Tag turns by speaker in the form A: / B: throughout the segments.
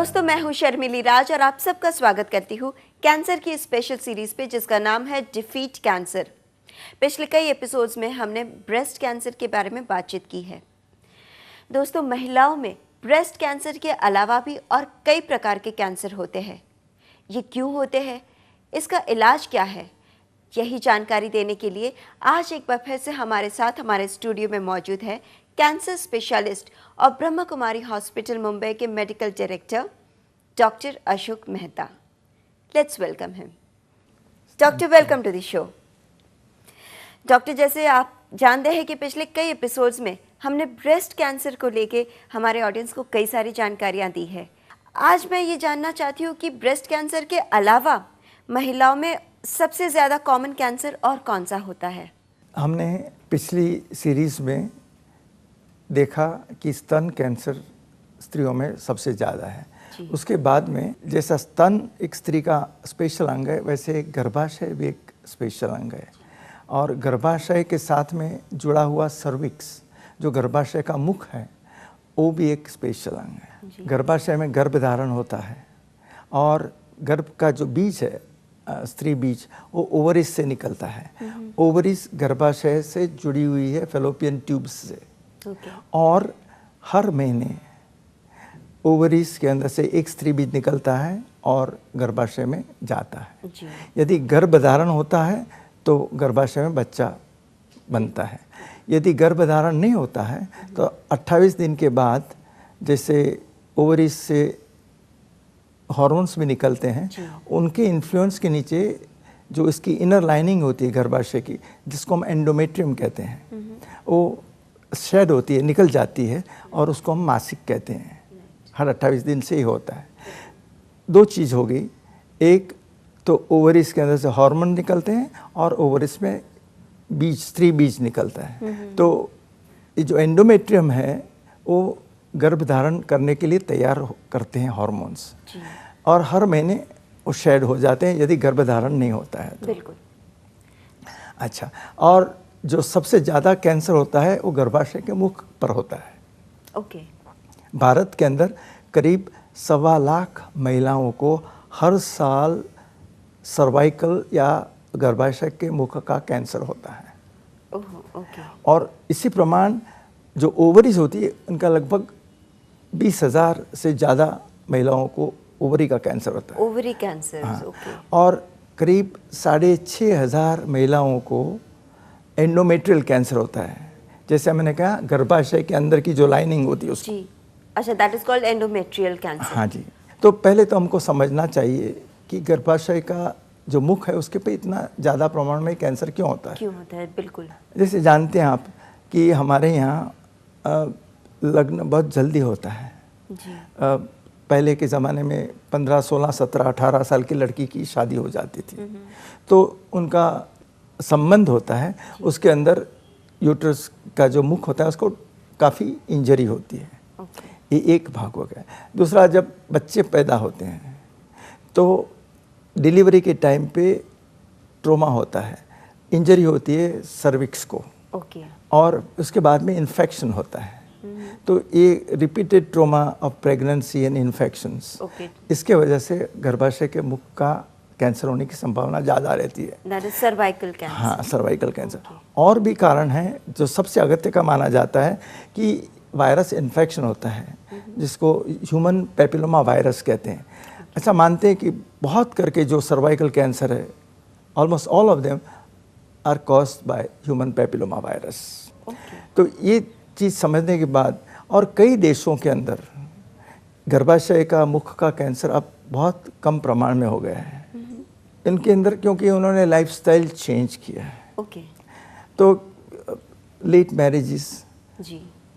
A: दोस्तों, मैं हूं शर्मिली राज और आप सबका स्वागत करती हूं कैंसर की स्पेशल सीरीज पे जिसका नाम है डिफीट कैंसर। पिछले कई एपिसोड्स में हमने ब्रेस्ट कैंसर के बारे में बातचीत की है। दोस्तों, महिलाओं में ब्रेस्ट कैंसर के अलावा भी और कई प्रकार के कैंसर होते हैं। ये क्यों होते हैं, इसका इलाज क्या है, यही जानकारी देने के लिए आज एक बार फिर से हमारे साथ हमारे स्टूडियो में मौजूद है कैंसर स्पेशलिस्ट और ब्रह्मा कुमारी हॉस्पिटल मुंबई के medical director doctor Ashok Mehta. Let's welcome him. Doctor, welcome to the show. Doctor, जैसे आप जानते हैं कि पिछले कई एपिसोड्स में हमने ब्रेस्ट कैंसर को लेके हमारे ऑडियंस को कई सारी जानकारियां दी है। आज मैं ये जानना चाहती हूँ कि ब्रेस्ट कैंसर के अलावा महिलाओं में सबसे ज़्यादा कॉमन कैंसर और कौन सा होता है?
B: हमने पिछली सीरीज़ में देखा कि स्तन कैंसर स्त्रियों में सबसे ज़्यादा है। उसके बाद में जैसा स्तन एक स्त्री का स्पेशल अंग है, वैसे गर्भाशय भी एक स्पेशल अंग है। और गर्भाशय के साथ में जुड़ा हुआ सर्विक्स जो गर्भाशय का मुख है, वो भी एक स्पेशल अंग है। गर्भाशय में गर्भधारण होता है और गर्भ का जो बीज है, स्त्री बीज, वो ओवरिस से निकलता है। ओवरिस गर्भाशय से जुड़ी हुई है फैलोपियन ट्यूब्स से। और हर महीने ओवरीज के अंदर से एक स्त्री बीज निकलता है और गर्भाशय में जाता है। यदि गर्भधारण होता है तो गर्भाशय में बच्चा बनता है। यदि गर्भधारण नहीं होता है तो 28 दिन के बाद जैसे ओवरीज से हार्मोन्स भी निकलते हैं, उनके इन्फ्लुएंस के नीचे जो इसकी इनर लाइनिंग होती है गर्भाशय की, जिसको हम एंडोमेट्रियम कहते हैं, वो शेड होती है, निकल जाती है और उसको हम मासिक कहते हैं। हर 28 दिन से ही होता है। दो चीज़ हो गई, एक तो ओवरीज के अंदर से हार्मोन निकलते हैं और ओवरीज में बीज, स्त्री बीज निकलता है। तो ये जो एंडोमेट्रियम है वो गर्भधारण करने के लिए तैयार करते हैं हार्मोन्स, और हर महीने वो शेड हो जाते हैं यदि गर्भधारण नहीं होता है तो।
A: बिल्कुल।
B: अच्छा, और जो सबसे ज़्यादा कैंसर होता है वो गर्भाशय के मुख पर होता है।
A: ओके।
B: भारत के अंदर करीब 1.25 लाख महिलाओं को हर साल सर्वाइकल या गर्भाशय के मुख का कैंसर होता है।
A: ओके।
B: और इसी प्रमाण जो ओवरीज होती है उनका लगभग 20,000 से ज़्यादा महिलाओं को ओवरी का कैंसर होता है।
A: Ovary cancer.
B: हाँ।
A: ओके।
B: और करीब 6,500 महिलाओं को एंडोमेट्रियल कैंसर होता है। जैसे मैंने कहा, गर्भाशय के अंदर की जो लाइनिंग होती है उसको।
A: जी। अच्छा, that is called endometrial cancer.
B: हाँ जी। तो पहले तो हमको समझना चाहिए कि गर्भाशय का जो मुख है उसके पे इतना ज़्यादा प्रमाण में कैंसर क्यों होता है।
A: क्यों होता है? बिल्कुल।
B: जैसे जानते हैं आप कि हमारे यहाँ लग्न बहुत जल्दी होता है।
A: जी।
B: पहले के ज़माने में 15, 16, 17, 18 साल की लड़की की शादी हो जाती थी, तो उनका संबंध होता है, उसके अंदर यूट्रस का जो मुख होता है उसको काफ़ी इंजरी होती है। ये एक भाग हो गया। दूसरा, जब बच्चे पैदा होते हैं तो डिलीवरी के टाइम पे ट्रोमा होता है, इंजरी होती है सर्विक्स को। और उसके बाद में इन्फेक्शन होता है। तो ये repeated trauma of pregnancy and infections, इसके वजह से गर्भाशय के मुख का कैंसर होने की संभावना ज़्यादा रहती है।
A: That is cervical cancer.
B: हाँ, सर्वाइकल कैंसर। और भी कारण है जो सबसे अगत्य का माना जाता है कि वायरस इन्फेक्शन होता है, जिसको ह्यूमन पेपिलोमा वायरस कहते हैं। ऐसा मानते हैं कि बहुत करके जो सर्वाइकल कैंसर है, almost all of them are caused by human papilloma virus. तो ये चीज़ समझने के बाद, और कई देशों के अंदर गर्भाशय का मुख का कैंसर अब बहुत कम प्रमाण में हो गया है इनके अंदर, क्योंकि उन्होंने लाइफस्टाइल चेंज किया है। तो लेट मैरिजेस,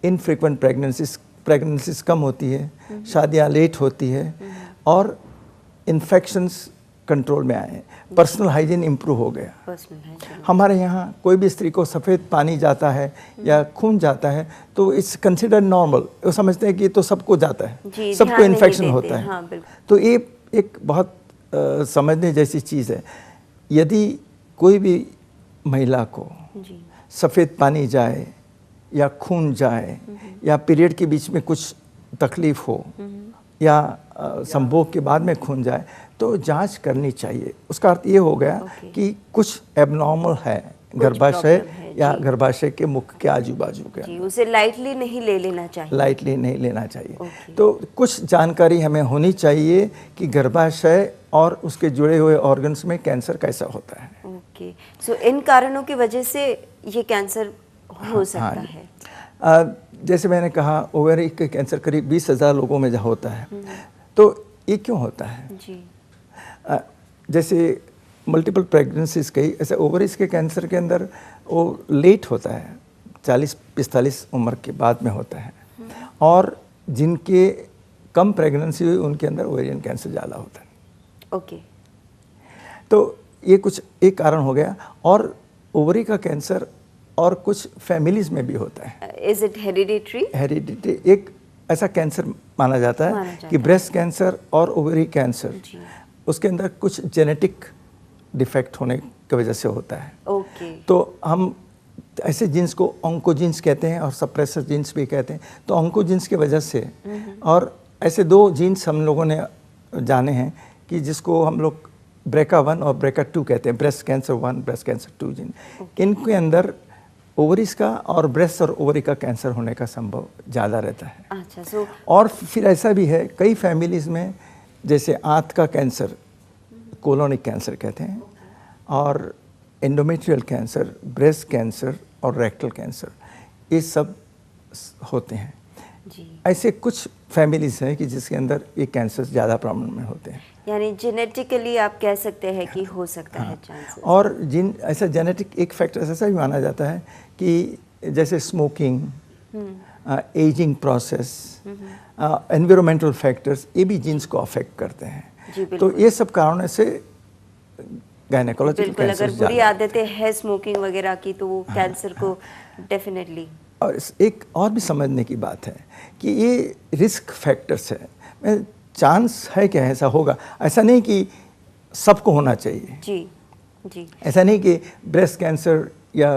B: इनफ्रीक्वेंट प्रेगनेंसीज कम होती है, शादियाँ लेट होती है, और इन्फेक्शंस कंट्रोल में आए, पर्सनल हाइजीन इम्प्रूव हो गया। हमारे यहाँ कोई भी स्त्री को सफ़ेद पानी जाता है या खून जाता है तो इट्स कंसिडर्ड नॉर्मल। वो समझते हैं कि तो सबको जाता है, सबको इन्फेक्शन होता है।
A: हाँ,
B: तो ये एक बहुत समझने जैसी चीज़ है। यदि कोई भी महिला को सफ़ेद पानी जाए या खून जाए या पीरियड के बीच में कुछ तकलीफ़ हो या संभोग के बाद में खून जाए तो जांच करनी चाहिए। उसका अर्थ ये हो गया कि कुछ एबनॉर्मल है गर्भाशय या गर्भाशय के मुख के आजू बाजू के,
A: जी, उसे लाइटली नहीं ले लेना चाहिए।
B: लाइटली नहीं लेना चाहिए। तो कुछ जानकारी हमें होनी चाहिए कि गर्भाशय और उसके जुड़े हुए ऑर्गन्स में कैंसर कैसा होता है।
A: ओके, सो इन कारणों की वजह से ये कैंसर हो सकता है।
B: जैसे मैंने कहा ओवरी के कैंसर करीब 20,000 लोगों में जहाँ होता है। तो ये क्यों होता है?
A: जी,
B: जैसे मल्टीपल प्रेगनेंसीज कई, ऐसे ओवरीज के कैंसर के अंदर वो लेट होता है, 40-45 उम्र के बाद में होता है। और जिनके कम प्रेगनेंसी हुई उनके अंदर ओवेरियन कैंसर ज़्यादा होता है।
A: ओके,
B: तो ये कुछ एक कारण हो गया। और ओवरी का कैंसर और कुछ फैमिलीज में भी होता है।
A: Is it hereditary?
B: हेरिडिटी एक ऐसा कैंसर माना जाता है कि ब्रेस्ट कैंसर और ओवरी कैंसर, उसके अंदर कुछ जेनेटिक डिफेक्ट होने की वजह से होता है।
A: ओके,
B: तो हम ऐसे जीन्स को ऑन्कोजीन्स कहते हैं और सप्रेसर जीन्स भी कहते हैं। तो ऑन्कोजीन्स की वजह से, और ऐसे 2 जीन्स हम लोगों ने जाने हैं कि जिसको हम लोग BRCA1 और BRCA2 कहते हैं, breast cancer 1, breast cancer 2 gene. इनके अंदर ओवरीज का और ब्रेस्ट और ओवरी का कैंसर होने का संभव ज़्यादा रहता है।
A: अच्छा,
B: और फिर ऐसा भी है कई फैमिलीज़ में, जैसे आंत का कैंसर, कोलोनिक कैंसर कहते हैं, और एंडोमेट्रियल कैंसर, ब्रेस्ट कैंसर और रेक्टल कैंसर, ये सब होते हैं।
A: जी,
B: ऐसे कुछ फैमिलीज़ हैं कि जिसके अंदर ये कैंसर ज़्यादा प्रॉब्लम में होते हैं।
A: यानी जेनेटिकली आप कह सकते हैं कि हो सकता है चांसेस।
B: और जिन ऐसा जेनेटिक एक फैक्टर ऐसा भी माना जाता है कि जैसे smoking, ageing process, environmental factors, ये भी जीन्स को अफेक्ट करते हैं। तो ये सब कारणों से गायनेकोलॉजिकल कैंसर
A: अगर बुरी आदतें हैं स्मोकिंग वगैरह की तो वो कैंसर को डेफिनेटली।
B: और एक और भी समझने की बात है कि ये रिस्क फैक्टर्स है। चांस है कि ऐसा होगा, ऐसा नहीं कि सबको होना चाहिए।
A: जी, जी,
B: ऐसा नहीं कि ब्रेस्ट कैंसर या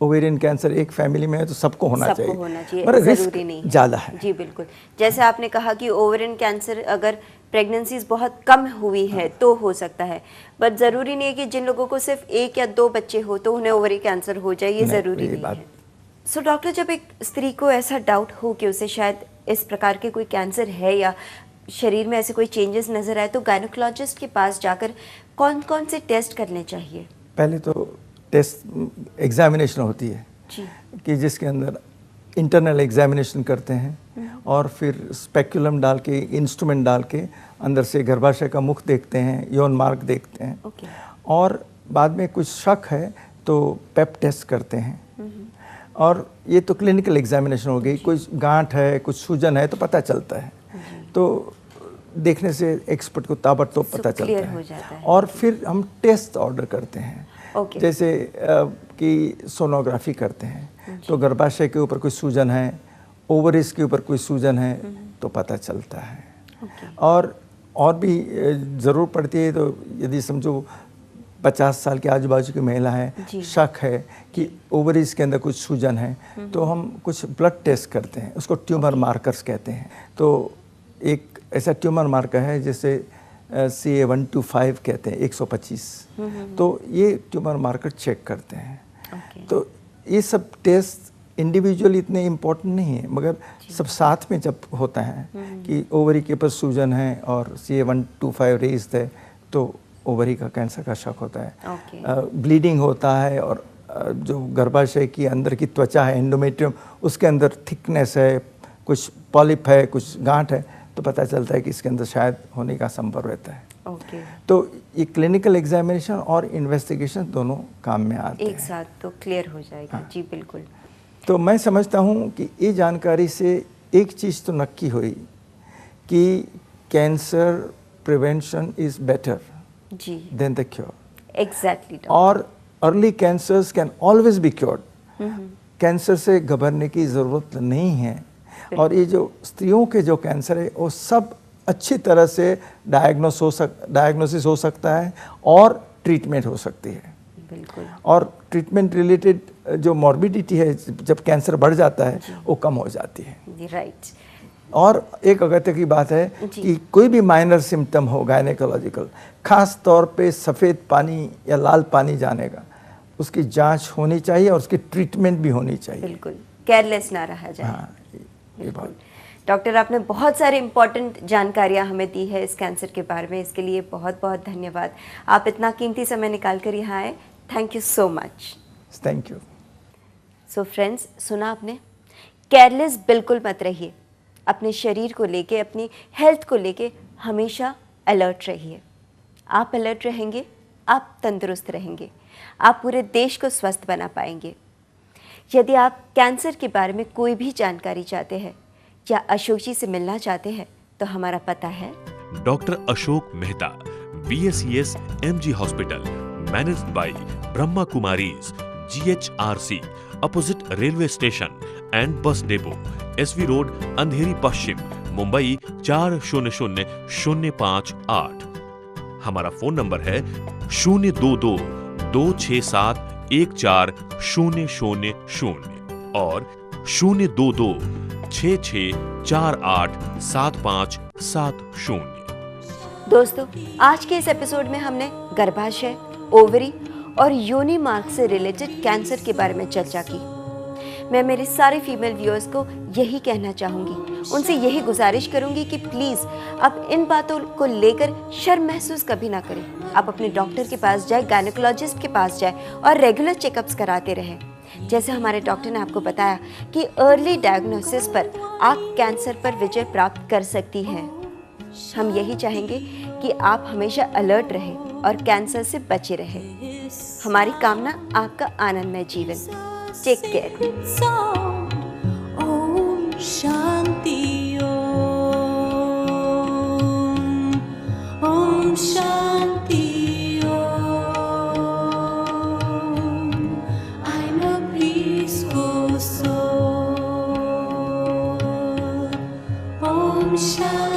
B: ओवेरियन कैंसर एक फैमिली में है तो सबको होना चाहिए, पर
A: जरूरी नहीं
B: ज़्यादा है।
A: जी बिल्कुल, जैसे आपने कहा कि ओवेरियन कैंसर अगर प्रेगनेंसीज बहुत कम हुई है तो हो सकता है, बट ज़रूरी नहीं है कि जिन लोगों को सिर्फ 1 या 2 बच्चे हो तो उन्हें ओवरी कैंसर हो जाए, ये ज़रूरी नहीं है। सो डॉक्टर, जब एक स्त्री को ऐसा डाउट हो कि उसे शायद इस प्रकार के कोई कैंसर है या शरीर में ऐसे कोई चेंजेस नज़र आए, तो गायनेकोलॉजिस्ट के पास जाकर कौन कौन से टेस्ट करने चाहिए?
B: पहले तो टेस्ट एग्जामिनेशन होती है कि जिसके अंदर इंटरनल एग्जामिनेशन करते हैं और फिर स्पेक्युलम डाल के, इंस्ट्रूमेंट डाल के अंदर से गर्भाशय का मुख देखते हैं, यौन मार्ग देखते हैं। और बाद में कुछ शक है तो पेप टेस्ट करते हैं। और ये तो क्लिनिकल एग्जामिनेशन हो गई। कोई गांठ है, कुछ सूजन है तो पता चलता है, तो देखने से एक्सपर्ट को ताबड़तोड़ पता चलता है। और फिर हम टेस्ट ऑर्डर करते हैं, जैसे कि सोनोग्राफी करते हैं तो गर्भाशय के ऊपर कोई सूजन है, ओवरीज के ऊपर कोई सूजन है तो पता चलता है। और भी ज़रूरत पड़ती है तो यदि समझो 50 साल के आजू बाजू की महिला है, शक है कि ओवरीज के अंदर कुछ सूजन है, तो हम कुछ ब्लड टेस्ट करते हैं, उसको ट्यूमर मार्कर्स कहते हैं। तो एक ऐसा ट्यूमर मार्कर है जिसे CA125 कहते हैं, 125। तो ये ट्यूमर मार्कर चेक करते हैं। तो ये सब टेस्ट इंडिविजुअली इतने इम्पोर्टेंट नहीं है, मगर सब साथ में जब होता है कि ओवरी के ऊपर सूजन है और CA125 रेज्ड है तो ओवरी का कैंसर का शक होता है। ब्लीडिंग होता है और जो गर्भाशय की अंदर की त्वचा है, एंडोमेट्रियम, उसके अंदर थिकनेस है, कुछ पॉलिप है, कुछ गांठ है, तो पता चलता है कि इसके अंदर शायद होने का संभव रहता है। तो ये क्लिनिकल एग्जामिनेशन और इन्वेस्टिगेशन दोनों काम में आते हैं,
A: एक साथ तो क्लियर हो जाएगा। जी बिल्कुल।
B: तो मैं समझता हूँ कि ये जानकारी से एक चीज़ तो नक्की हुई कि cancer prevention is better than the cure.
A: Exactly.
B: और early cancers can always be cured. Cancer से घबराने की ज़रूरत नहीं है। और ये जो स्त्रियों के जो कैंसर है वो सब अच्छी तरह से डायग्नोसिस हो सकता है और ट्रीटमेंट हो सकती है।
A: बिल्कुल।
B: और ट्रीटमेंट रिलेटेड जो मॉर्बिडिटी है, जब कैंसर बढ़ जाता है वो कम हो जाती है।
A: राइट।
B: और एक अगत्य की बात है
A: जी।
B: कि कोई भी माइनर सिम्टम हो गायनेकोलॉजिकल, खास तौर पे सफ़ेद पानी या लाल पानी जाने का, उसकी जांच होनी चाहिए और उसकी ट्रीटमेंट भी होनी चाहिए।
A: बिल्कुल केयरलेस ना रहा जाए।
B: हाँ, ये
A: बिल्कुल।
B: बात।
A: डॉक्टर, आपने बहुत सारी इंपॉर्टेंट जानकारियां हमें दी है इस कैंसर के बारे में, इसके लिए बहुत बहुत धन्यवाद। आप इतना कीमती समय निकाल कर यहाँ आए, thank you so much.
B: Thank you.
A: So friends, सुना आपने, केयरलेस बिल्कुल मत रहिए। अपने शरीर को लेके, अपनी हेल्थ को लेके हमेशा अलर्ट रहिए। आप अलर्ट रहेंगे, आप तंदुरुस्त रहेंगे, आप पूरे देश को स्वस्थ बना पाएंगे। यदि आप कैंसर के बारे में कोई भी जानकारी चाहते हैं या अशोक जी से मिलना चाहते हैं तो हमारा पता है
C: doctor Ashok Mehta, BSES MG hospital, managed by Brahma Kumaris, GHRC, opposite railway station and bus depot, SV road, Andheri पश्चिम, मुंबई 400058। हमारा फोन नंबर है 022-267-14000 और 022-6648-7570।
A: दोस्तों, आज के इस एपिसोड में हमने गर्भाशय, ओवरी और योनि मार्ग से रिलेटेड कैंसर के बारे में चर्चा की। मैं मेरे सारे फीमेल व्यूअर्स को यही कहना चाहूँगी, उनसे यही गुजारिश करूँगी कि प्लीज़ आप इन बातों को लेकर शर्म महसूस कभी ना करें। आप अपने डॉक्टर के पास जाए, गायनेकोलॉजिस्ट के पास जाए और रेगुलर चेकअप्स कराते रहें। जैसे हमारे डॉक्टर ने आपको बताया कि अर्ली डायग्नोसिस पर आप कैंसर पर विजय प्राप्त कर सकती हैं। हम यही चाहेंगे कि आप हमेशा अलर्ट रहें और कैंसर से बचे रहें। हमारी कामना आपका आनंदमय जीवन। Take care.
D: ओम शांति, ओम शांति, I'm a peaceful soul. Om Shanti.